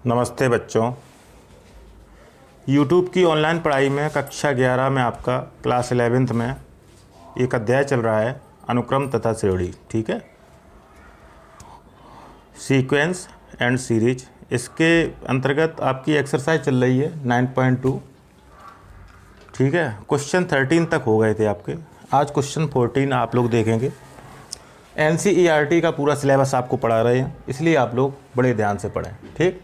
नमस्ते बच्चों। YouTube की ऑनलाइन पढ़ाई में कक्षा 11 में आपका क्लास 11th में एक अध्याय चल रहा है अनुक्रम तथा श्रेणी। ठीक है, सीक्वेंस एंड सीरीज। इसके अंतर्गत आपकी एक्सरसाइज चल रही है 9.2। ठीक है, क्वेश्चन 13 तक हो गए थे आपके। आज क्वेश्चन 14 आप लोग देखेंगे। NCERT का पूरा सिलेबस आपको पढ़ा रहे हैं, इसलिए आप लोग बड़े ध्यान से पढ़ें। ठीक,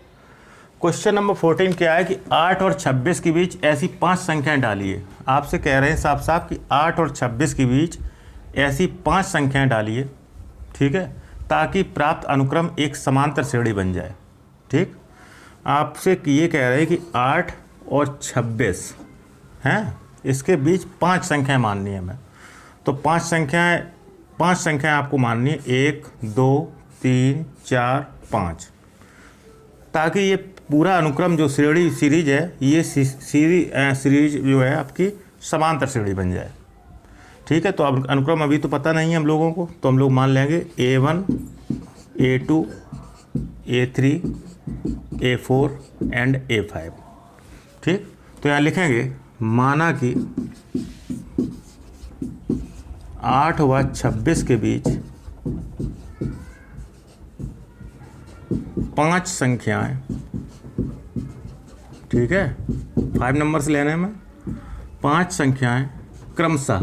क्वेश्चन नंबर 14 क्या है कि 8 और 26 के बीच ऐसी 5 संख्याएं डालिए। आपसे कह रहे हैं साफ साफ कि 8 और 26 के बीच ऐसी 5 संख्याएं डालिए। ठीक है, ताकि प्राप्त अनुक्रम एक समांतर श्रेणी बन जाए। ठीक, आपसे ये कह रहे हैं कि 8 और 26 हैं, इसके बीच 5 संख्याएं माननी है हमें। तो 5 संख्याएं आपको माननी है, 1 2 3 4 5, ताकि ये पूरा अनुक्रम जो सीरीज है, ये सीरीज जो है आपकी समांतर श्रेणी बन जाए। ठीक है, तो अब अनुक्रम अभी तो पता नहीं है हम लोगों को, तो हम लोग मान लेंगे A1 A2 A3 A4 and A5। ठीक, तो यहाँ लिखेंगे माना कि 8 व 26 के बीच 5 संख्याएं। ठीक है, 5 नंबर्स लेने में 5 संख्याएं क्रमशः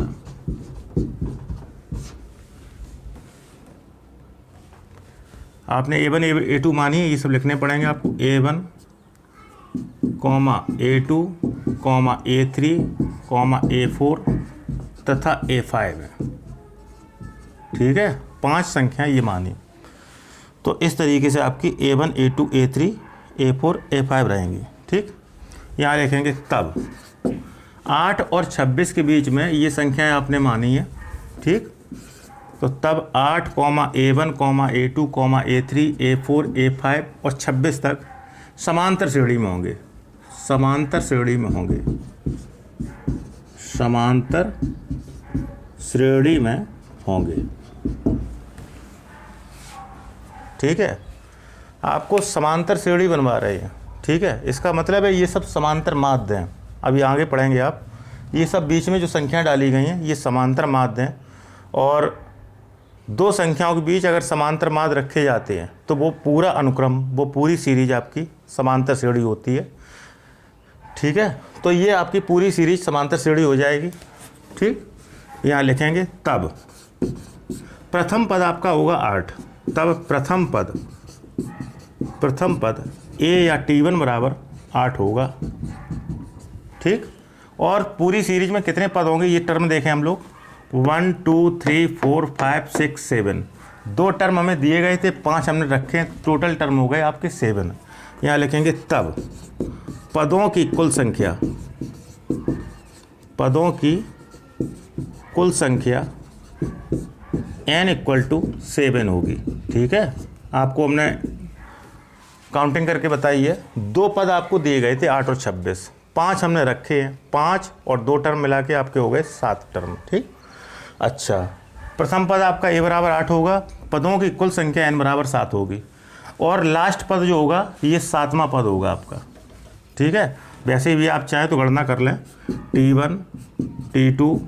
आपने A1 A2 मानी है, ये सब लिखने पड़ेंगे आपको। A1, A2, A3, A4 तथा A5 है। ठीक है, 5 संख्याएं ये मानी। तो इस तरीके से आपकी A1 A2 A3 A4 A5 रहेंगी। ठीक, यहाँ लिखेंगे तब 8 और 26 के बीच में ये संख्याएं आपने मानी है। ठीक, तो तब 8, A1, A2, A3 A4 A5 और 26 तक समांतर श्रेणी में होंगे। समांतर श्रेणी में होंगे, समांतर श्रेणी में होंगे। ठीक है, आपको समांतर श्रेणी बनवा रहे हैं। ठीक है, इसका मतलब है ये सब समांतर माध्य हैं। अभी आगे पढ़ेंगे आप, ये सब बीच में जो संख्याएं डाली गई हैं ये समांतर माध्य हैं। और 2 संख्याओं के बीच अगर समांतर माध्य रखे जाते हैं तो वो पूरा अनुक्रम, वो पूरी सीरीज आपकी समांतर श्रेणी होती है। ठीक है, तो ये आपकी पूरी सीरीज समांतर श्रेणी हो जाएगी। ठीक, यहाँ लिखेंगे तब प्रथम पद आपका होगा 8। तब प्रथम पद A या T1 बराबर 8 होगा। ठीक, और पूरी सीरीज में कितने पद होंगे ये टर्म देखें हम लोग। 1 2 3 4 5 6 7, 2 टर्म हमें दिए गए थे, 5 हमने रखे, टोटल टर्म हो गए आपके 7। यहाँ लिखेंगे तब पदों की कुल संख्या, पदों की कुल संख्या n = 7 होगी। ठीक है, आपको हमने काउंटिंग करके बताई है। 2 पद आपको दिए गए थे 8 और 26, 5 हमने रखे हैं, 5 और 2 टर्म मिला के आपके हो गए 7 टर्म। ठीक, अच्छा, प्रथम पद आपका A बराबर 8 होगा, पदों की कुल संख्या n बराबर 7 होगी, और लास्ट पद जो होगा ये 7वां पद होगा आपका। ठीक है, वैसे भी आप चाहें तो गणना कर लें। T1 T2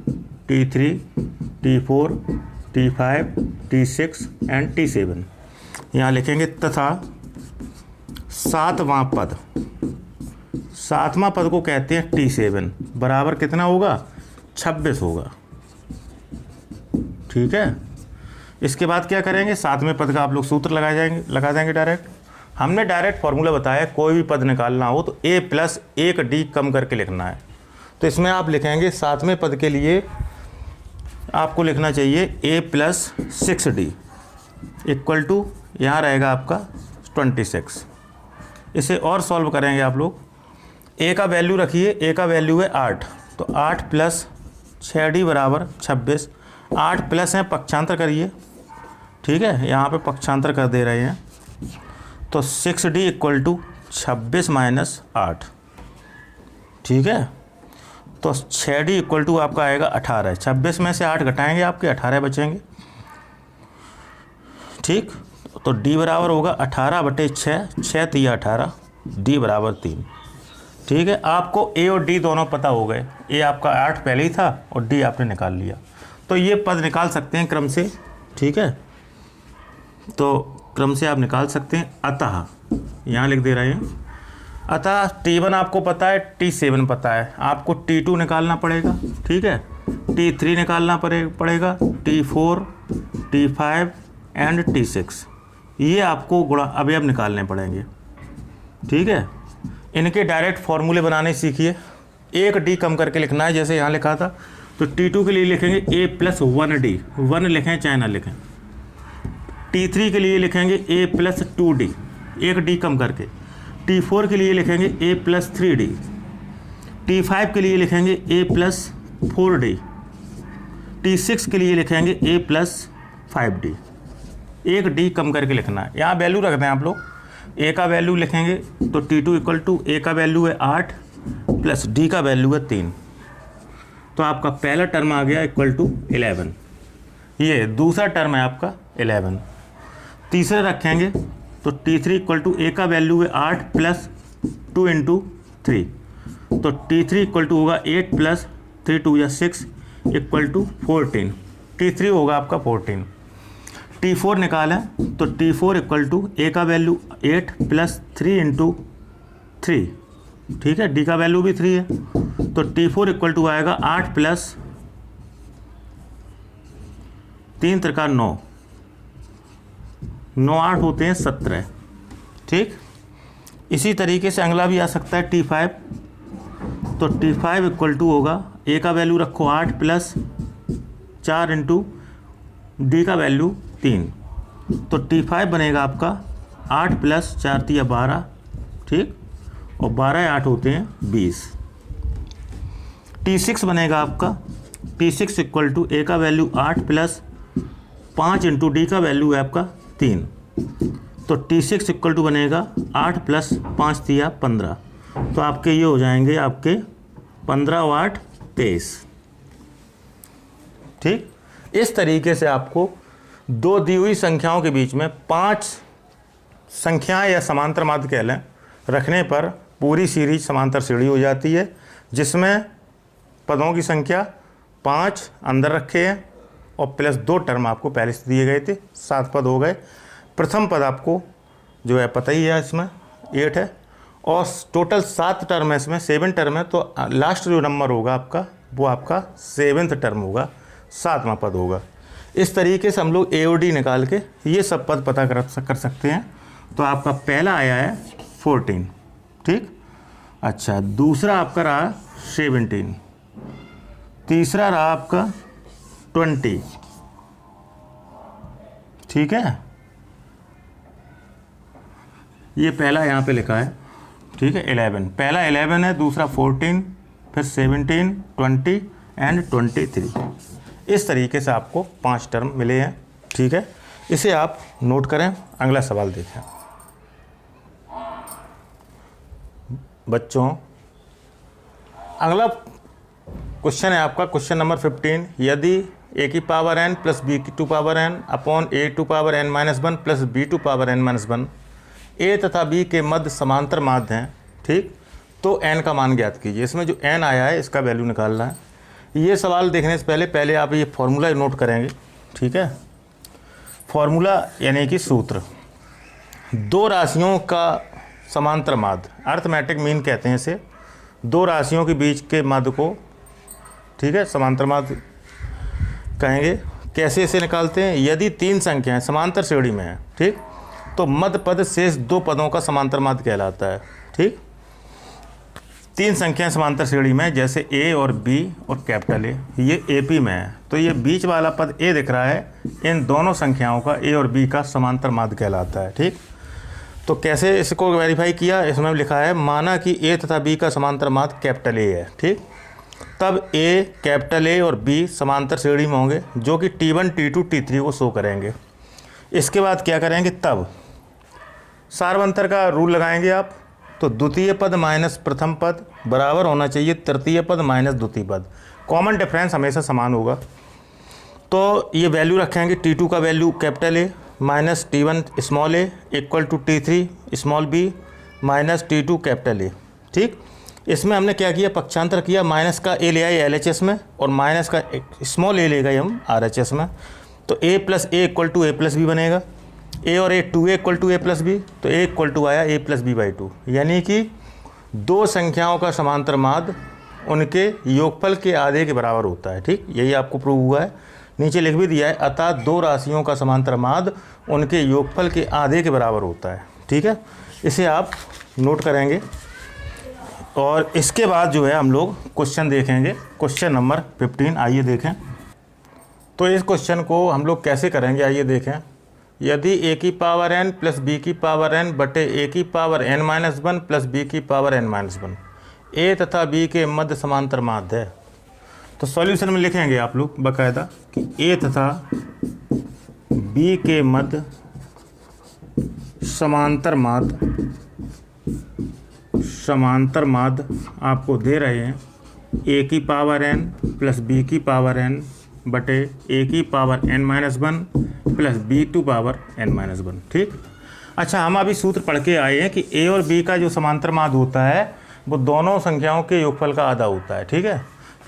T3 T4 T5 T6 and T7। यहाँ लिखेंगे तथा 7वां पद, 7वां पद को कहते हैं T7, बराबर कितना होगा, 26 होगा। ठीक है, इसके बाद क्या करेंगे, 7वें पद का आप लोग सूत्र लगा देंगे डायरेक्ट। हमने डायरेक्ट फॉर्मूला बताया, कोई भी पद निकालना हो तो A + 1 D कम करके लिखना है। तो इसमें आप लिखेंगे 7वें पद के लिए आपको लिखना चाहिए A + 6D = यहाँ रहेगा आपका 26। इसे और सॉल्व करेंगे आप लोग। A का वैल्यू रखिए, A का वैल्यू है 8, तो 8 + 6D बराबर 26। 8 प्लस है, पक्षांतर करिए। ठीक है, यहाँ पे पक्षांतर कर दे रहे हैं, तो 6D = 26 - 8। ठीक है, तो 6D = आपका आएगा 18। 26 में से 8 घटाएंगे आपके 18 बचेंगे। ठीक, तो D बराबर होगा 18/6, 6 × 3 18, डी बराबर 3। ठीक है, आपको ए और डी दोनों पता हो गए, ए आपका 8 पहले ही था और डी आपने निकाल लिया, तो ये पद निकाल सकते हैं क्रम से। ठीक है, तो क्रम से आप निकाल सकते हैं। अतः यहाँ लिख दे रहे हैं, अतः T1 आपको पता है, T7 पता है, आपको T2 निकालना पड़ेगा। ठीक है, T3 निकालना पड़ेगा, T4, T5 एंड T6, ये आपको गुणा अवयव निकालने पड़ेंगे। ठीक है, इनके डायरेक्ट फॉर्मूले बनाने सीखिए। एक डी कम करके लिखना है, जैसे यहाँ लिखा था, तो T2 के लिए लिखेंगे A+1D, 1 लिखें चाहे ना लिखें। T3 के लिए लिखेंगे A+2D, एक डी कम करके। T4 के लिए लिखेंगे A+3D, T5 के लिए लिखेंगे A+4D, T6 के लिए लिखेंगे A+5D, एक डी कम करके लिखना है। यहाँ वैल्यू रख दें आप लोग, ए का वैल्यू लिखेंगे तो T2 इक्वल टू ए का वैल्यू है 8 प्लस डी का वैल्यू है 3, तो आपका पहला टर्म आ गया इक्वल टू 11, ये दूसरा टर्म है आपका 11। तीसरा रखेंगे तो T3 इक्वल टू ए का वैल्यू है 8 प्लस 2 इंटू 3, तो T3 इक्वल टू होगा 8 प्लस 3 2 या 6 इक्वल टू 14, T3 होगा आपका 14। T4 निकालें तो T4 इक्वल टू ए का वैल्यू 8 प्लस 3 इंटू 3, ठीक है, डी का वैल्यू भी 3 है, तो T4 इक्वल टू आएगा 8 प्लस 3 त्रिका 9, 9 8 होते हैं 17। ठीक, इसी तरीके से अगला भी आ सकता है T5, तो T5 इक्वल टू होगा ए का वैल्यू रखो 8 प्लस 4 इंटू डी का वैल्यू 3, तो T5 बनेगा आपका 8 प्लस 4 3 12, ठीक, और 12 8 होते हैं 20। T6 बनेगा आपका, T6 इक्वल टू ए का वैल्यू 8 प्लस 5 इंटू डी का वैल्यू है आपका 3, तो T6 इक्वल टू बनेगा 8 प्लस 5 3 15, तो आपके ये हो जाएंगे आपके 15 और 8 23। ठीक, इस तरीके से आपको दो दी हुई संख्याओं के बीच में 5 संख्याएं या समांतर माध्य कह लें रखने पर पूरी सीरीज समांतर श्रेणी हो जाती है, जिसमें पदों की संख्या 5 अंदर रखे हैं और प्लस 2 टर्म आपको पहले से दिए गए थे, 7 पद हो गए। प्रथम पद आपको जो है पता ही है, इसमें 8 है और टोटल 7 टर्म है, इसमें 7 टर्म है, तो लास्ट जो नंबर होगा आपका वो आपका 7th टर्म होगा, 7वां पद होगा। इस तरीके से हम लोग ए और डी निकाल के ये सब पद पता कर सकते हैं। तो आपका पहला आया है 14, ठीक, अच्छा, दूसरा आपका रहा 17, तीसरा रहा आपका 20, ठीक है, ये पहला यहाँ पे लिखा है, ठीक है, 11, पहला 11 है, दूसरा 14, फिर 17, 20 एंड 23। इस तरीके से आपको 5 टर्म मिले हैं। ठीक है, इसे आप नोट करें। अगला सवाल देखें बच्चों, अगला क्वेश्चन है आपका क्वेश्चन नंबर 15। यदि a की पावर n प्लस b की to power n upon a to power n minus 1 plus b to power n minus 1 a तथा b के मध्य समांतर माध्य हैं, ठीक, तो n का मान ज्ञात कीजिए। इसमें जो n आया है इसका वैल्यू निकालना है। ये सवाल देखने से पहले आप ये फॉर्मूला नोट करेंगे, ठीक है। फॉर्मूला यानी कि सूत्र, दो राशियों का समांतर माध्य, अर्थमेटिक मीन कहते हैं इसे, दो राशियों के बीच के माध्य को, ठीक है, समांतर माध्य कहेंगे। कैसे इसे निकालते हैं? यदि 3 संख्याएं समांतर श्रेणी में हैं, ठीक, तो मध्य पद शेष 2 पदों का समांतर माध्य कहलाता है। ठीक, 3 संख्याएं समांतर श्रेणी में, जैसे ए और बी और कैपिटल ए, ये एपी में है, तो ये बीच वाला पद ए दिख रहा है, इन दोनों संख्याओं का ए और बी का समांतर माध्य कहलाता है। ठीक, तो कैसे इसको वेरीफाई किया? इसमें लिखा है माना कि ए तथा बी का समांतर माध्य कैपिटल ए है, ठीक, तब ए, कैपिटल ए और बी समांतर श्रेणी में होंगे, जो कि T1, T2, T3 को शो करेंगे। इसके बाद क्या करेंगे? तब सार्वंतर का रूल लगाएंगे आप, तो द्वितीय पद माइनस प्रथम पद बराबर होना चाहिए तृतीय पद माइनस द्वितीय पद, कॉमन डिफरेंस हमेशा समान होगा। तो ये वैल्यू रखेंगे, T2 का value capital A minus T1 small A equal to T3 small B minus T2 capital A. ठीक, इसमें हमने क्या किया, पक्षांतर किया, माइनस का ए ले आए LHS में और माइनस का स्मॉल ए ले गए हम RHS में। तो a plus A equal to A plus B बनेगा, a और a 2a equal to A plus B, तो a इक्वल टू आया a प्लस बी बाई 2। यानी कि दो संख्याओं का समांतर माध्य उनके योगफल के आधे के बराबर होता है। ठीक, यही आपको प्रूव हुआ है, नीचे लिख भी दिया है, अतः दो राशियों का समांतर माध्य उनके योगफल के आधे के बराबर होता है। ठीक है, इसे आप नोट करेंगे और इसके बाद जो है हम लोग क्वेश्चन देखेंगे, क्वेश्चन नंबर 15। आइए देखें। तो इस क्वेश्चन को हम लोग कैसे करेंगे, आइए देखें। यदि a की पावर n प्लस b की पावर n बटे a की power n minus 1 plus b की पावर n माइनस 1 a तथा b के मध्य समांतर माध्य है, तो सॉल्यूशन में लिखेंगे आप लोग बाकायदा कि a तथा b के मध्य समांतर माध्य आपको दे रहे हैं a की पावर n प्लस b की पावर n बटे a की power n minus 1 plus b to power n minus 1। ठीक, अच्छा, हम अभी सूत्र पढ़ के आए हैं कि a और b का जो समांतर माध्य होता है वो दोनों संख्याओं के योगफल का आधा होता है। ठीक है,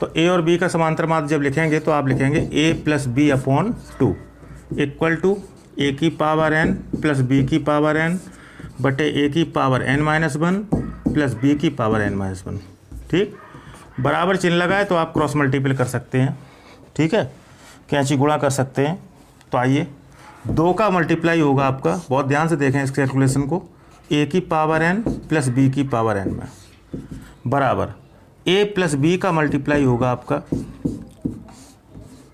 तो a और b का समांतर माध्य जब लिखेंगे तो आप लिखेंगे a plus B upon 2 equal to a की पावर n प्लस b की पावर n बटे a की power n minus 1 plus b की पावर n माइनस 1। ठीक, बराबर चिन्ह लगाए तो आप क्रॉस मल्टीपल कर सकते हैं। ठीक है, कैंची गुणा कर सकते हैं। तो आइए, 2 का मल्टीप्लाई होगा आपका, बहुत ध्यान से देखें इस कैलकुलेशन को, a की पावर n प्लस b की पावर n में बराबर a प्लस b का मल्टीप्लाई होगा आपका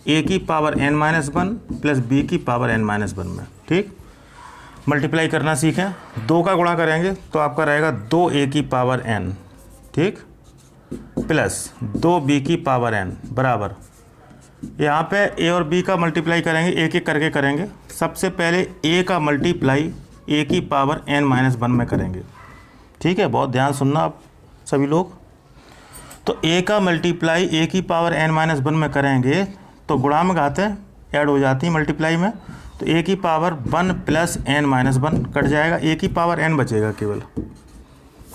a की power n minus 1 plus b की पावर n माइनस 1 में। ठीक, मल्टीप्लाई करना सीखें, 2 का गुणा करेंगे तो आपका रहेगा 2a की पावर n, ठीक, प्लस 2b की पावर n बराबर, यहाँ पे a और b का मल्टीप्लाई करेंगे, एक एक करके करेंगे। सबसे पहले a का मल्टीप्लाई a की पावर n माइनस 1 में करेंगे। ठीक है, बहुत ध्यान सुनना आप सभी लोग। तो a का मल्टीप्लाई a की पावर n माइनस 1 में करेंगे तो गुणा में घातें ऐड हो जाती है मल्टीप्लाई में, तो a की power 1 plus n minus 1 cut जाएगा, a की पावर n बचेगा केवल।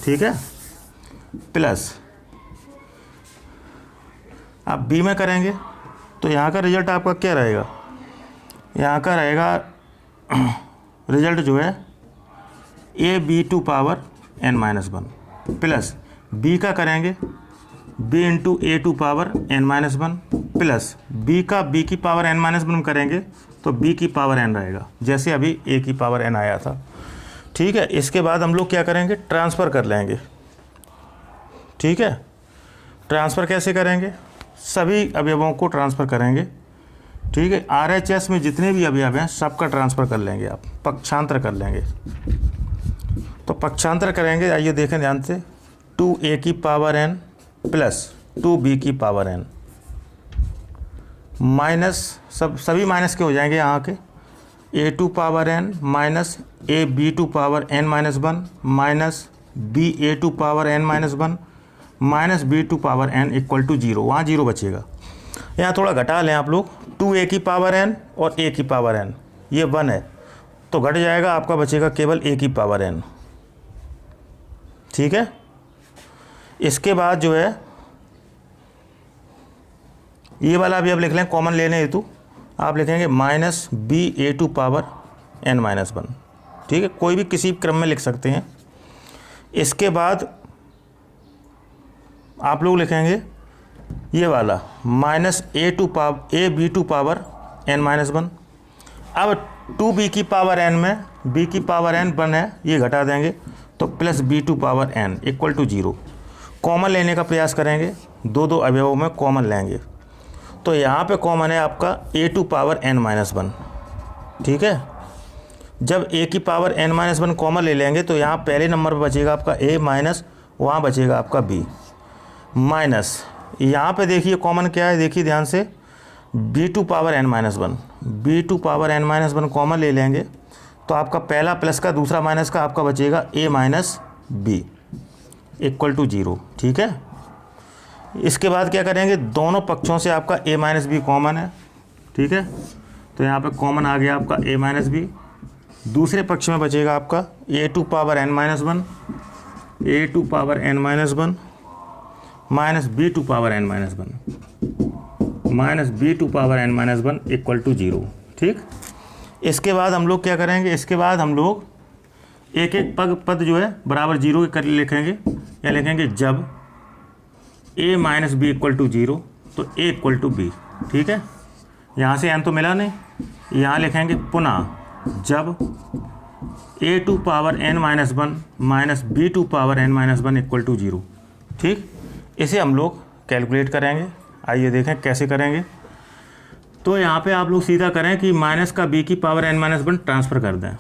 ठीक है, प्लस अब b में करेंगे तो यहाँ का रिजल्ट आपका क्या रहेगा, यहाँ का रहेगा रिजल्ट जो है a b to power n minus 1 plus b का करेंगे b into A to power n minus 1 plus b का b की पावर n माइनस 1 करेंगे तो b की पावर n रहेगा, जैसे अभी a की पावर n आया था। ठीक है, इसके बाद हम लोग क्या करेंगे, ट्रांसफ़र कर लेंगे। ठीक है, ट्रांसफ़र कैसे करेंगे, सभी अवयवों को ट्रांसफ़र करेंगे। ठीक है, RHS में जितने भी अवयव हैं सबका ट्रांसफ़र कर लेंगे, आप पक्षांतर कर लेंगे। तो पक्षांतर करेंगे, आइए देखें ध्यान से, 2a की पावर n प्लस 2b की पावर n माइनस सभी माइनस के हो जाएंगे यहाँ के, a to power n minus a b to power n minus 1 minus b a to power n minus 1 minus b to power n equal to 0, वहाँ 0 बचेगा। यहाँ थोड़ा घटा लें आप लोग, 2a की पावर n और a की पावर n ये 1 है तो घट जाएगा, आपका बचेगा केवल a की पावर n। ठीक है, इसके बाद जो है ये वाला भी अब लिख लें कॉमन लेने हेतु, आप लिखेंगे minus b a to power n minus 1। ठीक है, कोई भी किसी क्रम में लिख सकते हैं। इसके बाद आप लोग लिखेंगे ये वाला minus a b to power n minus 1। अब 2b की पावर n में b की पावर n 1 है, ये घटा देंगे तो plus b to power n equal to 0। Common लेने का प्रयास करेंगे, दो अवयवों में कॉमन लेंगे, तो यहाँ पे कॉमन है आपका a to power n minus 1। ठीक है, जब a की पावर n माइनस 1 कॉमन ले लेंगे तो यहाँ पहले नंबर पर बचेगा आपका a माइनस, वहाँ बचेगा आपका b माइनस, यहाँ पे देखिए कॉमन क्या है, देखिए ध्यान से, b to power n minus 1, b to power n minus 1 common ले लेंगे तो आपका पहला प्लस का दूसरा माइनस का आपका बचेगा a minus b equal to 0। ठीक है, इसके बाद क्या करेंगे, दोनों पक्षों से आपका a माइनस बी कॉमन है। ठीक है, तो यहाँ पे कॉमन आ गया आपका a माइनस बी, दूसरे पक्ष में बचेगा आपका a to power n minus 1 a to power n minus one minus B to power n minus one minus B to power n minus one equal to 0। ठीक, इसके बाद हम लोग क्या करेंगे, इसके बाद हम लोग एक एक पद जो है बराबर 0 के कर लिखेंगे, या लिखेंगे जब a minus B equal to 0 तो a इक्वल टू बी। ठीक है, यहाँ से n तो मिला नहीं, यहाँ लिखेंगे पुनः जब a to power n minus one minus B to power n minus one equal to 0। ठीक, इसे हम लोग कैलकुलेट करेंगे। आइए देखें कैसे करेंगे। तो यहाँ पे आप लोग सीधा करें कि माइनस का b की power n minus one transfer कर दें,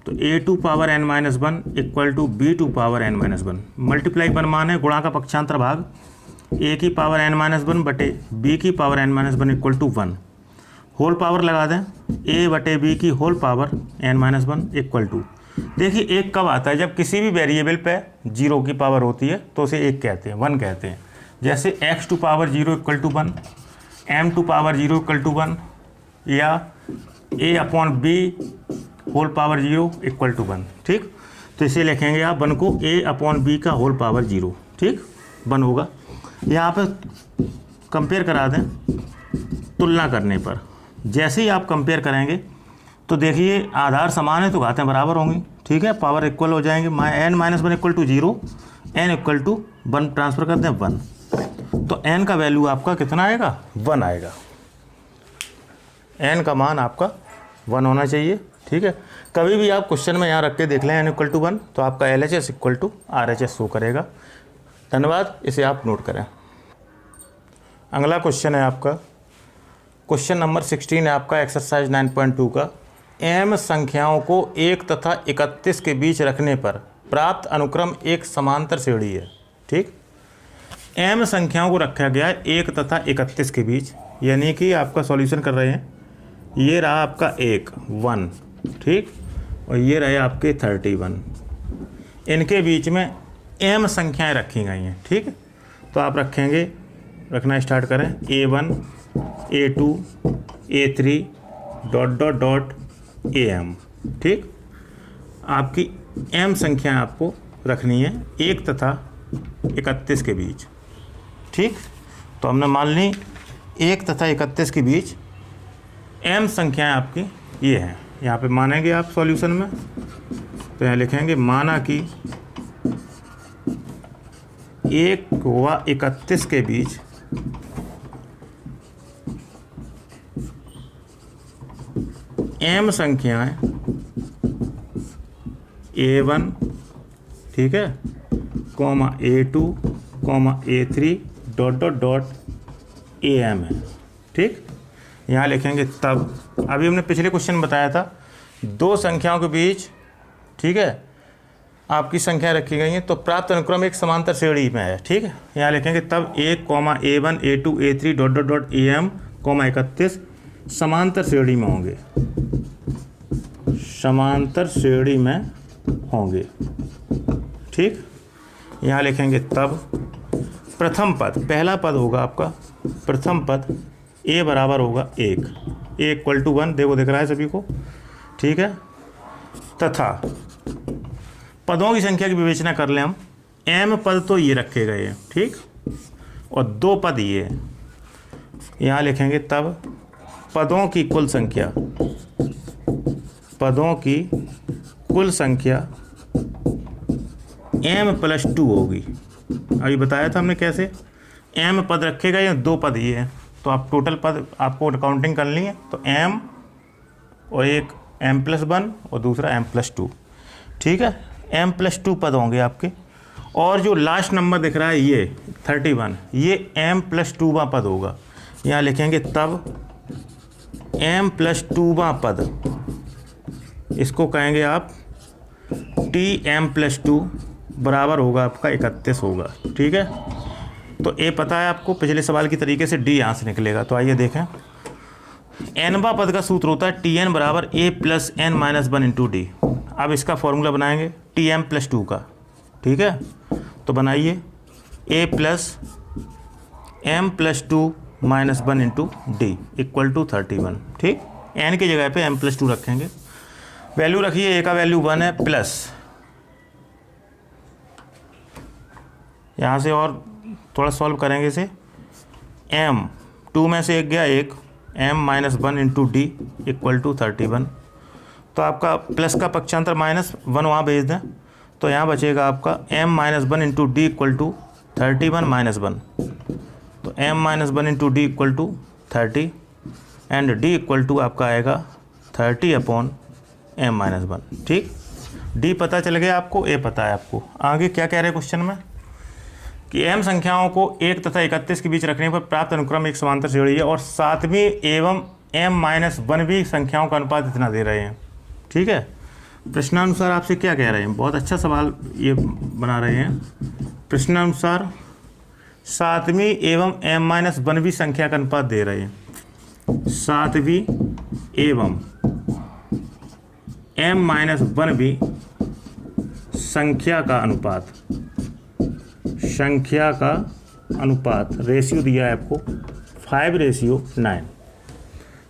तो a to power n minus one equal to B to power n minus one, multiply one मान है गुणा का पक्षांतर भाग, a की पावर n माइनस वन बटे b की power n minus one equal to 1, whole power लगा दें a बटे b की whole power n minus one equal to. देखिए एक कब आता है, जब किसी भी वेरिएबल पे 0 की पावर होती है तो उसे एक कहते हैं, 1 कहते हैं। जैसे x to power 0 equal to 1, m to power 0 equal to 1, या a upon b whole power 0 equal to 1। ठीक, तो इसे लिखेंगे आप 1 को a अपॉन b का होल पावर 0। ठीक, 1 होगा। यहाँ पे कंपेयर करा दें तुलना करने पर, जैसे ही आप कंपेयर करेंगे तो देखिए आधार समान है तो घातें बराबर होंगी। ठीक है, पावर इक्वल हो जाएंगे, n minus one equal to 0, n equal to 1 transfer कर दें 1, तो n का वैल्यू आपका कितना आएगा, 1 आएगा। n का मान आपका 1 होना चाहिए। ठीक है, कभी भी आप क्वेश्चन में यहाँ रख के देख लें n इक्वल टू 1 तो आपका LHS equal to RHS show करेगा। धन्यवाद, इसे आप नोट करें। अगला क्वेश्चन है आपका क्वेश्चन नंबर 16 है आपका एक्सरसाइज 9.2 का। m संख्याओं को 1 तथा 31 के बीच रखने पर प्राप्त अनुक्रम एक समांतर श्रेणी है। ठीक, m संख्याओं को रखा गया है 1 तथा 31 के बीच, यानी कि आपका सॉल्यूशन कर रहे हैं, ये रहा आपका 1 ठीक, और ये रहे आपके 31, इनके बीच में m संख्याएं रखी गई हैं। ठीक, तो आप रखना स्टार्ट करें a1 a2 a3 dot dot dot am। ठीक, आपकी m संख्या आपको रखनी है 1 तथा 31 के बीच। ठीक, तो हमने मान ली 1 तथा 31 के बीच m संख्याएं आपकी ये हैं। यहाँ पे मानेंगे आप सॉल्यूशन में, तो यहाँ लिखेंगे माना कि 1 व 31 के बीच m संख्याएं a1 ठीक है comma a2 comma a3 dot dot dot am है। ठीक, यहाँ लिखेंगे तब, अभी हमने पिछले क्वेश्चन में बताया था दो संख्याओं के बीच ठीक है आपकी संख्या रखी गई है तो प्राप्त अनुक्रम एक समांतर श्रेणी में है। ठीक है, यहाँ लिखेंगे तब 1 comma a1 a2 a3 dot dot dot am comma 31 समांतर श्रेणी में होंगे, समांतर श्रेणी में होंगे। ठीक, यहाँ लिखेंगे तब प्रथम पद, पहला पद होगा आपका प्रथम पद a बराबर होगा 1, a इक्वल टू 1, देखो दिख रहा है सभी को। ठीक है, तथा पदों की संख्या की विवेचना कर लें हम, m पद तो ये रखे गए हैं ठीक, और 2 पद ये हैं। यहाँ लिखेंगे तब पदों की कुल संख्या, पदों की कुल संख्या m+2 होगी। अभी बताया था हमने कैसे, m पद रखे गए हैं, 2 पद ये हैं, तो आप टोटल पद आपको काउंटिंग करनी है, तो m और एक m+1 और दूसरा m+2। ठीक है, m+2 पद होंगे आपके, और जो लास्ट नंबर दिख रहा है ये 31, ये m+2वां पद होगा। यहाँ लिखेंगे तब m+2वां पद, इसको कहेंगे आप Tm+2 बराबर होगा आपका 31 होगा। ठीक है, तो a पता है आपको, पिछले सवाल की तरीके से d यहाँ से निकलेगा। तो आइए देखें, nवां पद का सूत्र होता है Tn बराबर a plus n minus 1 into D. अब इसका फॉर्मूला बनाएंगे Tm+2 का। ठीक है, तो बनाइए a plus m+2 minus 1 into d equal to 31। ठीक, n की जगह पे m+2 रखेंगे, वैल्यू रखिए, a का वैल्यू 1 है, प्लस यहाँ से और थोड़ा सॉल्व करेंगे इसे। m 2 में से एक गया एक, m-1 into d equal to 31। तो आपका प्लस का पक्षांतर -1 वहाँ भेज दें, तो यहाँ बचेगा आपका m-1 into d equal to 31 -1। तो m-1 into d equal to 30 and d equal to आपका आएगा 30/m-1। ठीक, d पता चल गया आपको, a पता है आपको। आगे क्या कह रहे हैं क्वेश्चन में कि m संख्याओं को 1 तथा 31 के बीच रखने पर प्राप्त अनुक्रम एक समांतर श्रेणी है और सातवीं एवं m-1वीं संख्याओं का अनुपात इतना दे रहे हैं। ठीक है, प्रश्नानुसार आपसे क्या कह रहे हैं, बहुत अच्छा सवाल ये बना रहे हैं। प्रश्नानुसार सातवीं एवं m-1वीं संख्या का अनुपात दे रहे हैं। सातवीं एवं m-1वीं संख्या का अनुपात रेशियो दिया है आपको 5:9।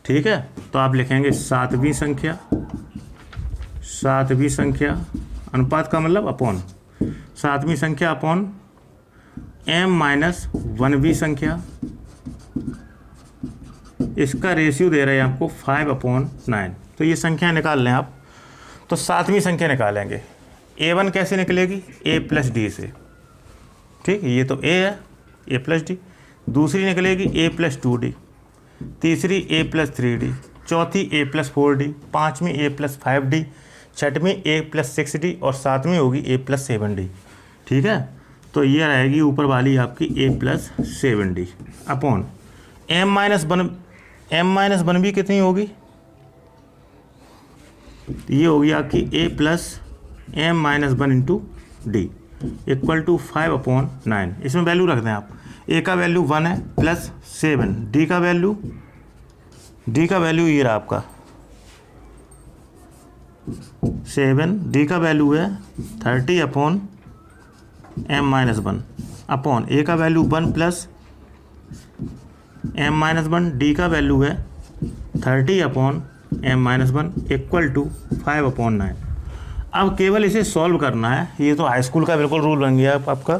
ठीक है, तो आप लिखेंगे सातवीं संख्या अनुपात का मतलब अपॉन, सातवीं संख्या अपॉन m-1वीं संख्या, इसका रेशियो दे रहे हैं आपको 5/9। तो ये संख्या निकाल लें आप। तो सातवीं संख्या निकालेंगे, a1 कैसे निकलेगी, a प्लस डी से। ठीक, ये तो a है, a प्लस डी। दूसरी निकलेगी a प्लस 2d, तीसरी a प्लस 3d, चौथी a प्लस 4d, पाँचवीं a प्लस 5d, छठवीं a प्लस 6d और सातवीं होगी a प्लस 7d। ठीक है, तो ये रहेगी ऊपर वाली आपकी a plus 7d upon m-1 भी कितनी होगी, ये होगी आपकी a plus m-1 into d equal to 5/9। इसमें वैल्यू रख दें आप, a का वैल्यू 1 है प्लस 7, d का वैल्यू ये रहा आपका 7, d का वैल्यू है 30/m-1 अपॉन a का वैल्यू 1 प्लस m-1, d का वैल्यू है 30/m-1 इक्वल टू 5/9। अब केवल इसे सॉल्व करना है, ये तो हाई स्कूल का बिल्कुल रूल बन गया आपका।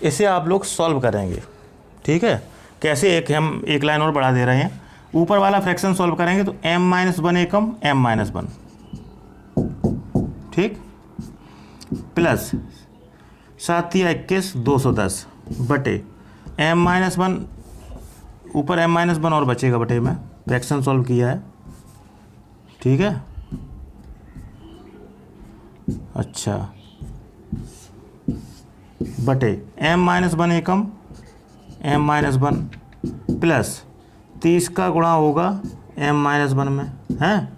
इसे आप लोग सॉल्व करेंगे। ठीक है, कैसे, हम एक लाइन और बढ़ा दे रहे हैं। ऊपर वाला फ्रैक्शन सॉल्व करेंगे तो m-1 एकम m-1, ठीक, प्लस 7×21 210 बटे m-1, ऊपर m-1 और बचेगा बटे में, फ्रैक्शन सॉल्व किया है। ठीक है, अच्छा, बटे m-1 एकम m-1 प्लस 30 का गुणा होगा m-1 में है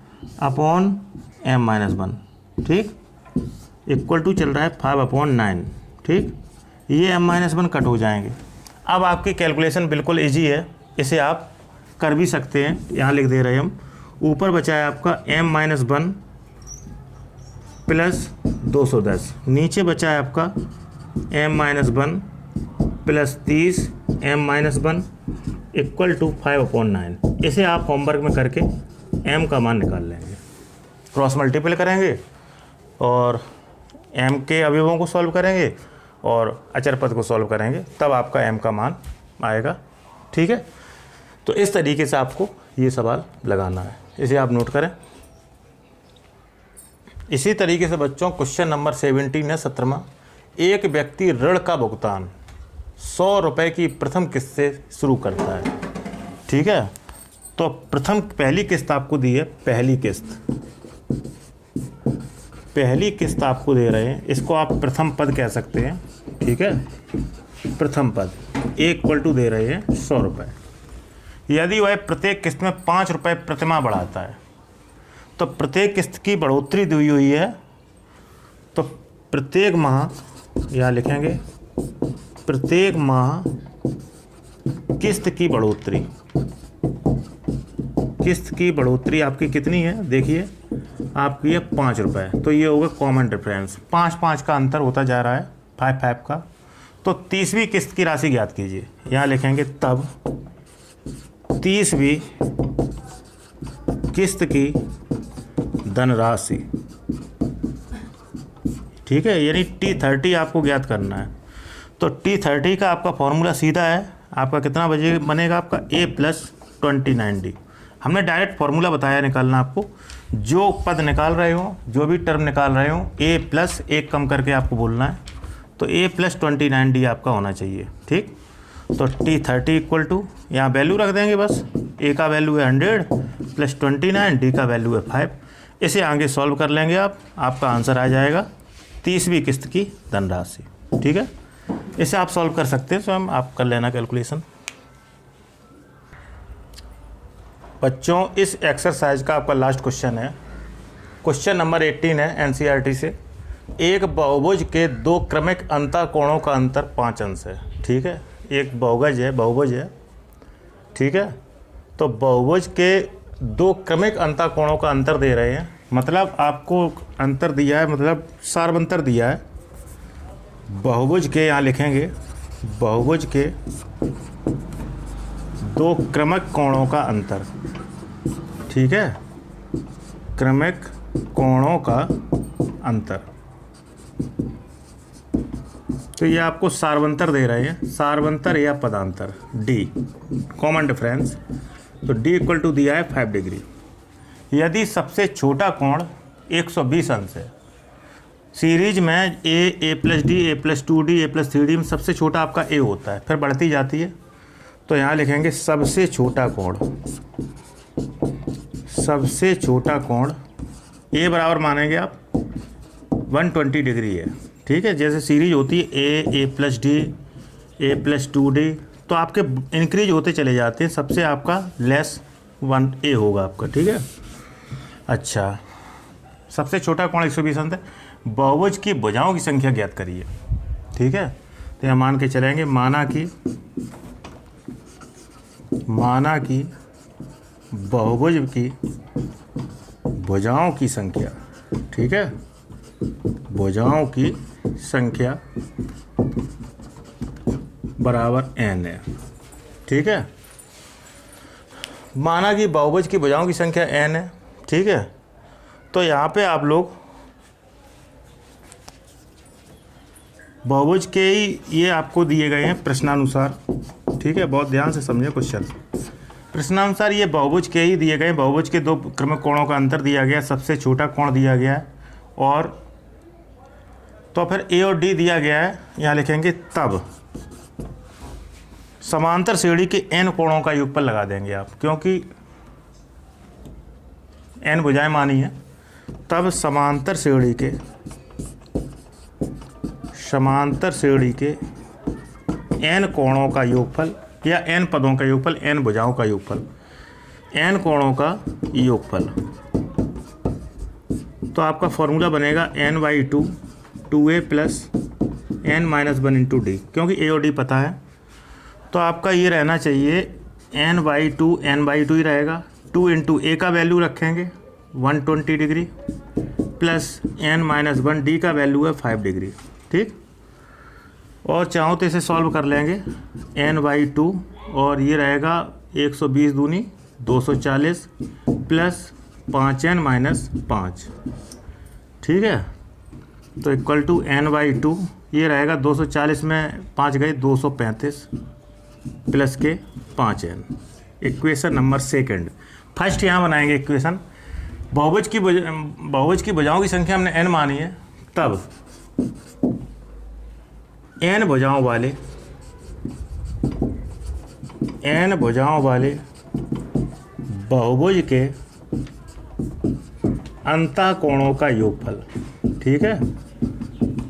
अपॉन m-1। ठीक, इक्वल टू चल रहा है 5/9। ठीक, ये m-1 कट हो जाएंगे। अब आपकी कैलकुलेशन बिल्कुल इजी है, इसे आप कर भी सकते हैं। यहाँ लिख दे रहे हैं हम, ऊपर बचा है आपका m-1 प्लस 210, नीचे बचा है आपका m-1 plus 30 m-1 equal to 5/9। इसे आप होमवर्क में करके m का मान निकाल लेंगे, क्रॉस मल्टीपल करेंगे और m के अवयवों को सॉल्व करेंगे और अचर पद को सॉल्व करेंगे, तब आपका m का मान आएगा। ठीक है, तो इस तरीके से आपको ये सवाल लगाना है, इसे आप नोट करें। इसी तरीके से बच्चों क्वेश्चन नंबर 17 है 17वां। एक व्यक्ति ऋण का भुगतान 100 रुपये की प्रथम किस्त से शुरू करता है। ठीक है, तो पहली किस्त आपको दी है, पहली किस्त आपको दे रहे हैं, इसको आप प्रथम पद कह सकते हैं। ठीक है, प्रथम पद इक्वल टू दे रहे हैं 100 रुपये। यदि वह प्रत्येक किस्त में 5 रुपये प्रतिमाह बढ़ाता है, तो प्रत्येक किस्त की बढ़ोतरी दी हुई है, तो प्रत्येक माह, यहाँ लिखेंगे प्रत्येक माह किस्त की बढ़ोतरी आपकी कितनी है, देखिए आपकी है 5 रुपये। तो ये होगा कॉमन डिफरेंस, 5 का अंतर होता जा रहा है, 5 का। तो 30वीं किस्त की राशि ज्ञात कीजिए, यहाँ लिखेंगे तब 30वीं किस्त की धनराशि। ठीक है, यानी T30 आपको ज्ञात करना है। तो T30 का आपका फॉर्मूला सीधा है, आपका कितना बजे बनेगा, आपका A + 29D। हमने डायरेक्ट फार्मूला बताया निकालना आपको, जो पद निकाल रहे हो, जो भी टर्म निकाल रहे हो, A प्लस एक कम करके आपको बोलना है, तो A + 29D आपका होना चाहिए। ठीक, तो T30 = यहाँ वैल्यू रख देंगे बस, A का वैल्यू है 100 + 29, D का वैल्यू है 5। इसे आगे सॉल्व कर लेंगे आप, आपका आंसर आ जाएगा 30वीं किस्त की धनराशि। ठीक है, इसे आप सॉल्व कर सकते हैं, स्वयं आप कर लेना कैलकुलेशन। बच्चों, इस एक्सरसाइज का आपका लास्ट क्वेश्चन है, क्वेश्चन नंबर 18 है NCERT से। एक बहुभुज के दो क्रमिक अंतःकोणों का अंतर 5 अंश है। ठीक है, एक बहुभुज है, ठीक है, तो बहुभुज के दो क्रमिक अंतःकोणों का अंतर दे रहे हैं, मतलब आपको अंतर दिया है, मतलब सार्वंतर दिया है। बहुभुज के, यहाँ लिखेंगे, बहुभुज के दो क्रमिक कोणों का अंतर। ठीक है, क्रमिक कोणों का अंतर, तो ये आपको सार्वंतर दे रहे हैं, सार्वंतर या पदांतर, D कॉमन डिफरेंस। तो D = दिया है 5 डिग्री। यदि सबसे छोटा कोण 120 अंश है, सीरीज में A + D, A + 2D, A + 3D में सबसे छोटा आपका A होता है, फिर बढ़ती जाती है, तो यहाँ लिखेंगे सबसे छोटा कोण, सबसे छोटा कोण A बराबर मानेंगे आप 120 डिग्री है। ठीक है, जैसे सीरीज होती है A + D, A + 2D, तो आपके इंक्रीज होते चले जाते हैं, सबसे आपका लेस 1A होगा आपका। ठीक है, अच्छा, सबसे छोटा कोण 120 अंश है। बहुभुज की भुजाओं की संख्या ज्ञात करिए। ठीक है, तो यहाँ मान के चलेंगे, माना कि बहुभुज की भुजाओं की संख्या, ठीक है, भुजाओं की संख्या बराबर n है। ठीक है, माना कि बहुभुज की भुजाओं की संख्या n है। ठीक है, तो यहाँ पे आप लोग बहुभुज के ही ये आपको दिए गए हैं प्रश्नानुसार। ठीक है, बहुत ध्यान से समझे क्वेश्चन। प्रश्नानुसार ये बहुभुज के ही दिए गए, बहुभुज के दो क्रमिक कोणों का अंतर दिया गया, सबसे छोटा कोण दिया गया है, और तो फिर A और D दिया गया है। यहाँ लिखेंगे तब समांतर श्रेणी के n कोणों का योगफल लगा देंगे आप, क्योंकि n भुजाएं मानी है। तब समांतर श्रेणी के n कोणों का योगफल, या n पदों का योगफल, n भुजाओं का योगफल, n कोणों का योगफल, तो आपका फॉर्मूला बनेगा n/2 2A + n - 1 × D, क्योंकि A और D पता है, तो आपका ये रहना चाहिए n/2 ही रहेगा। 2 × A का वैल्यू रखेंगे 120 डिग्री प्लस n - 1 D का वैल्यू है 5 डिग्री। ठीक, और चाहो तो इसे सॉल्व कर लेंगे, n/2, और ये रहेगा 120 दूनी 240 प्लस 5n - 5। ठीक है, तो = n/2, ये रहेगा 240 में 5 गए 235 प्लस के 5n। Equation number second, first यहाँ बनाएंगे इक्वेशन। बहुभुज की भुजाओं की संख्या हमने n मानी है, तब n भुजाओं वाले बहुभुज के अंतःकोणों का योगफल। ठीक है,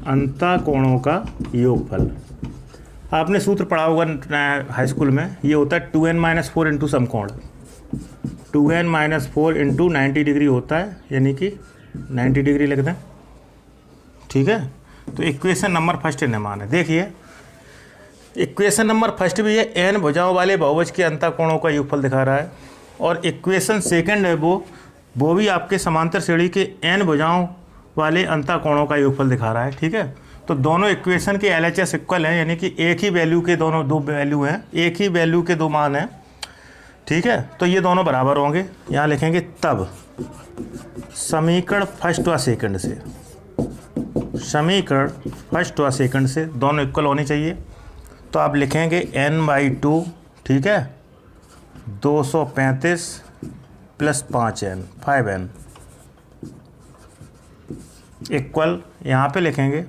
अंतःकोणों का योगफल आपने सूत्र पढ़ा होगा हाई स्कूल में, ये होता है 2n - 4 × समकोण। 2n - 4 × 90 डिग्री होता है, यानी कि 90 डिग्री लिख दें। ठीक है, तो इक्वेशन नंबर फर्स्ट इन्हें माने। देखिए, इक्वेशन नंबर फर्स्ट भी है, n भुजाओं वाले बहुभुज के अंतःकोणों का योगफल दिखा रहा है, और इक्वेशन सेकंड है वो भी आपके समांतर श्रेणी के n भुजाओं वाले अंतःकोणों का योगफल दिखा रहा है। ठीक है, तो दोनों इक्वेशन के LHS इक्वल हैं, यानी कि एक ही वैल्यू के दोनों दो वैल्यू हैं, एक ही वैल्यू के दो मान हैं। ठीक है, तो ये दोनों बराबर होंगे। यहाँ लिखेंगे तब समीकरण फर्स्ट व सेकंड से, समीकरण फर्स्ट व सेकंड से दोनों इक्वल होने चाहिए। तो आप लिखेंगे n/2, ठीक है, 235 प्लस 5n 5n इक्वल, यहाँ पे लिखेंगे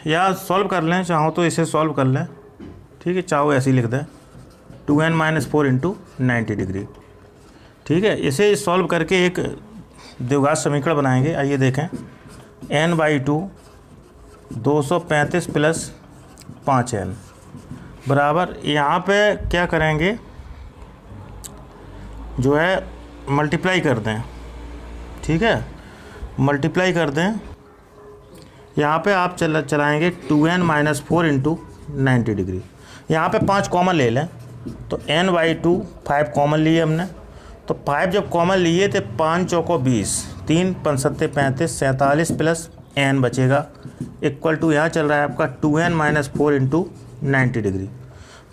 या सॉल्व कर लें, चाहो तो इसे सॉल्व कर लें, ठीक है, चाहो ऐसे ही लिख दें 2n-4 इंटू 90 डिग्री, ठीक है। इसे सॉल्व करके एक द्विघात समीकरण बनाएंगे। आइए देखें, n/2 235 प्लस 5n बराबर, यहाँ पे क्या करेंगे, जो है मल्टीप्लाई कर दें, ठीक है, मल्टीप्लाई कर दें। यहाँ पे आप चलाएंगे 2n-4 इंटू 90 डिग्री। यहाँ पे 5 कॉमन ले लें, तो n/2 5 कॉमन लिए हमने, तो 5 जब कॉमन लिए थे 5 चौको 20, 3 5 35 47 प्लस n बचेगा इक्वल टू, यहाँ चल रहा है आपका 2n-4 इंटू 90 डिग्री।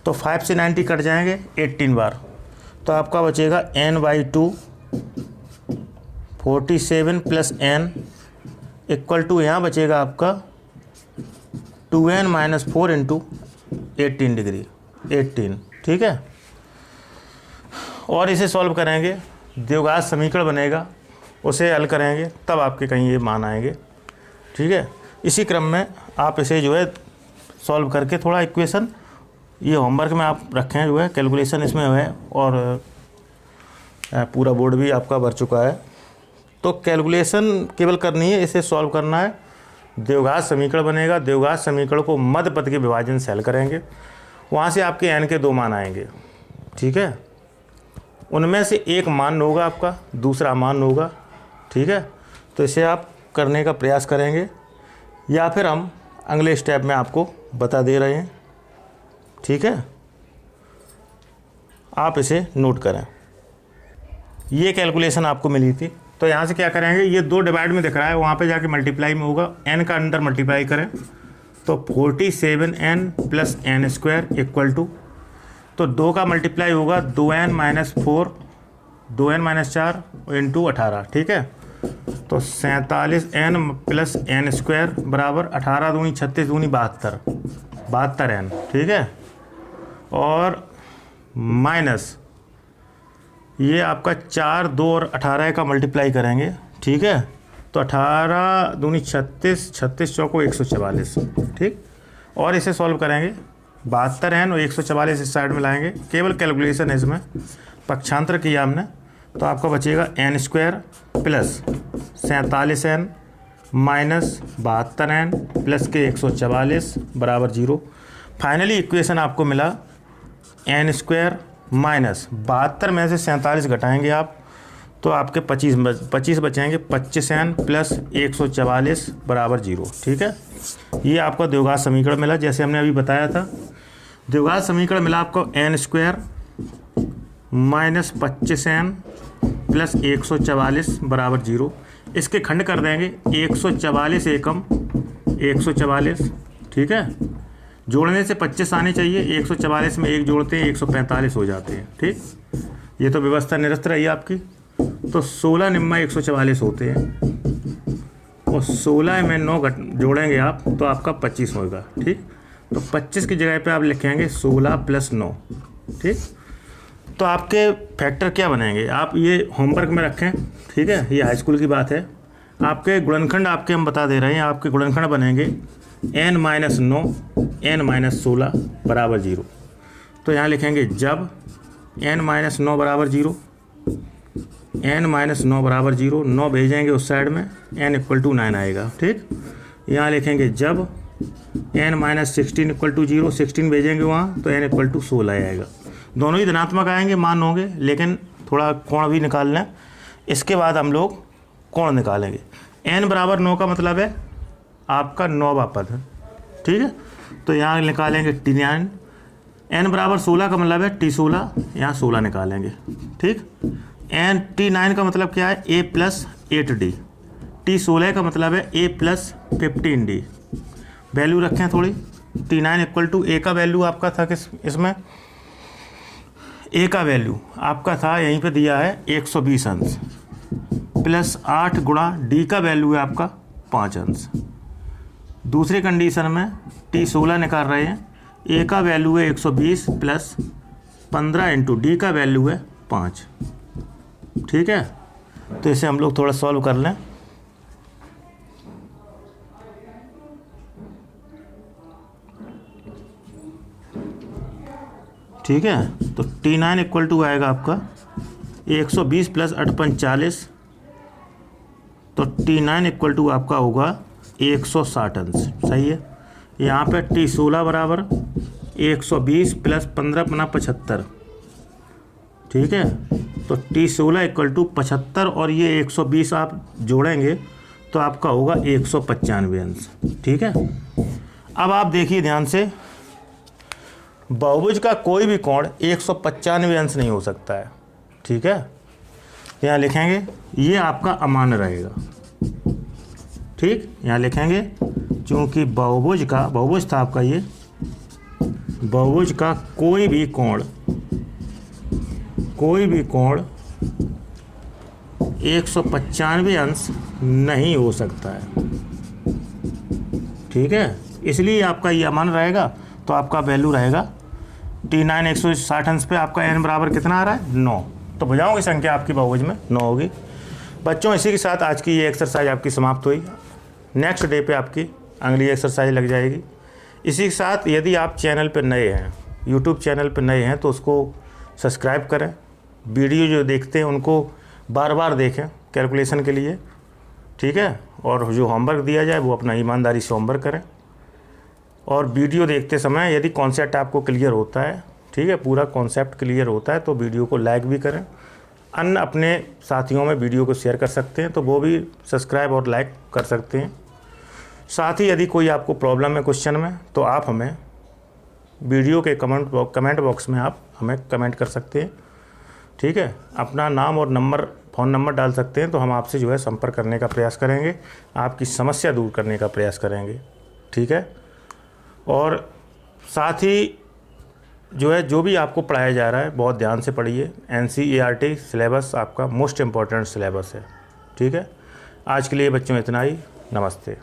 तो 5 से 90 कट जाएंगे 18 बार, तो आपका बचेगा n/2 47 plus n equal to, यहाँ बचेगा आपका 2n-4 इंटू 18 डिग्री 18, ठीक है। और इसे सॉल्व करेंगे, द्विघात समीकरण बनेगा, उसे हल करेंगे तब आपके कहीं ये मान आएंगे, ठीक है। इसी क्रम में आप इसे जो है सॉल्व करके थोड़ा इक्वेशन, ये होमवर्क में आप रखें, जो है कैलकुलेशन इसमें है, और पूरा बोर्ड भी आपका भर चुका है, तो कैलकुलेशन केवल करनी है, इसे सॉल्व करना है। द्विघात समीकरण बनेगा, द्विघात समीकरण को मध्य पद के विभाजन से हल करेंगे, वहाँ से आपके n के 2 मान आएंगे, ठीक है। उनमें से एक मान होगा आपका, दूसरा मान होगा, ठीक है। तो इसे आप करने का प्रयास करेंगे, या फिर हम अगले स्टेप में आपको बता दे रहे हैं, ठीक है। आप इसे नोट करें। ये कैलकुलेशन आपको मिली थी, तो यहाँ से क्या करेंगे, ये 2 डिवाइड में दिख रहा है, वहाँ पे जाके मल्टीप्लाई में होगा, n का अंदर मल्टीप्लाई करें, तो 47n plus n² equal to, तो 2 का मल्टीप्लाई होगा 2n-4 2n-4 इंटू 18, ठीक है। तो 47n प्लस n² बराबर 18 दूनी 36 दूनी 72 n, ठीक है। और माइनस ये आपका 4 2 और 18 का मल्टीप्लाई करेंगे, ठीक है। तो 18 दूनी 36 36 चौको 144, ठीक। और इसे सॉल्व करेंगे, 72n और 144 इस साइड में लाएंगे, केवल कैलकुलेशन है इसमें, पक्षांतर किया हमने, तो आपका बचेगा n² plus 47n minus 72n plus के 144 बराबर 0। फाइनली इक्वेशन आपको मिला n² माइनस 72 में से 47 घटाएंगे आप, तो आपके 25 बचेंगे, 25n प्लस 144 बराबर 0, ठीक है। ये आपका द्विघात समीकरण मिला, जैसे हमने अभी बताया था। द्विघात समीकरण मिला आपको n² माइनस 25n प्लस 144 बराबर 0। इसके खंड कर देंगे, 144 एकम 144, ठीक है। जोड़ने से 25 आने चाहिए, 144 में 1 जोड़ते हैं 145 हो जाते हैं, ठीक। ये तो व्यवस्था निरस्त रही आपकी। तो 16 निम्मा 144 होते हैं, और 16 में 9 जोड़ेंगे आप, तो आपका 25 होगा, ठीक। तो 25 की जगह पे आप लिखेंगे 16 प्लस 9, ठीक। तो आपके फैक्टर क्या बनेंगे, आप ये होमवर्क में रखें, ठीक है, ये हाई स्कूल की बात है। आपके गुणनखंड आपके हम बता दे रहे हैं, आपके गुणनखंड बनेंगे n-9 n-16 बराबर 0। तो यहाँ लिखेंगे जब n-9 बराबर 0, n-9 बराबर 0, 9 भेजेंगे उस साइड में, n इक्वल टू 9 आएगा, ठीक। यहाँ लिखेंगे जब n-16 इक्वल टू 0, 16 भेजेंगे वहाँ, तो n इक्वल टू 16 आएगा। दोनों ही धनात्मक आएंगे, मान होंगे, लेकिन थोड़ा कोण भी निकाल लें, इसके बाद हम लोग कोण निकालेंगे। n बराबर 9 का मतलब है आपका 9वां पद है, ठीक है। तो यहाँ निकालेंगे T9। n बराबर 16 का मतलब है T16, यहाँ 16 निकालेंगे, ठीक। T9 का मतलब क्या है, a प्लस 8d। T16 का मतलब है a प्लस 15d। वैल्यू रखें थोड़ी। T9 इक्वल टू a का वैल्यू आपका था किस, इसमें a का वैल्यू आपका था यहीं पे दिया है 120 अंश, प्लस 8 गुणा d का वैल्यू है आपका 5 अंश। दूसरी कंडीशन में T16 निकाल रहे हैं, ए का वैल्यू है 120 प्लस 15 इंटू डी का वैल्यू है 5। ठीक है, तो इसे हम लोग थोड़ा सॉल्व कर लें। ठीक है, तो T9 इक्वल टू आएगा आपका 120 प्लस 8 × 40, तो T9 इक्वल टू आपका होगा 160 अंश। सही है। यहाँ पे T16 बराबर 120 प्लस 15 × 75। ठीक है, तो T16 इक्वल टू 75 और ये 120 आप जोड़ेंगे तो आपका होगा 195 अंश। ठीक है, अब आप देखिए ध्यान से, बहुभुज का कोई भी कोण 195 अंश नहीं हो सकता है। ठीक है, यहाँ लिखेंगे ये आपका अमान्य रहेगा। ठीक, यहाँ लिखेंगे क्योंकि बहुभुज था आपका ये, बहुभुज का कोई भी कोण 195 अंश नहीं हो सकता है। ठीक है, इसलिए आपका ये अमान्य रहेगा। तो आपका वैल्यू रहेगा T9 160 अंश पे आपका n बराबर कितना आ रहा है? 9। तो भुजाओं की संख्या आपकी बहुभुज में 9 होगी। बच्चों, इसी के साथ आज की ये एक्सरसाइज आपकी समाप्त हुई। नेक्स्ट डे पे आपकी अगली एक्सरसाइज लग जाएगी। इसी के साथ यदि आप चैनल पर नए हैं, यूट्यूब चैनल पर नए हैं, तो उसको सब्सक्राइब करें। वीडियो जो देखते हैं उनको बार बार देखें कैलकुलेशन के लिए। ठीक है, और जो होमवर्क दिया जाए वो अपना ईमानदारी से होमवर्क करें। और वीडियो देखते समय यदि कॉन्सेप्ट आपको क्लियर होता है, ठीक है, पूरा कॉन्सेप्ट क्लियर होता है, तो वीडियो को लाइक भी करें। अन्य अपने साथियों में वीडियो को शेयर कर सकते हैं, तो वो भी सब्सक्राइब और लाइक कर सकते हैं। साथ ही यदि कोई आपको प्रॉब्लम है क्वेश्चन में, तो आप हमें वीडियो के कमेंट बॉक्स में आप हमें कमेंट कर सकते हैं। ठीक है, अपना नाम और फ़ोन नंबर डाल सकते हैं, तो हम आपसे जो है संपर्क करने का प्रयास करेंगे, आपकी समस्या दूर करने का प्रयास करेंगे। ठीक है, और साथ ही जो है जो भी आपको पढ़ाया जा रहा है बहुत ध्यान से पढ़िए। NCERT सिलेबस आपका मोस्ट इम्पॉर्टेंट सिलेबस है। ठीक है, आज के लिए बच्चों इतना ही। नमस्ते।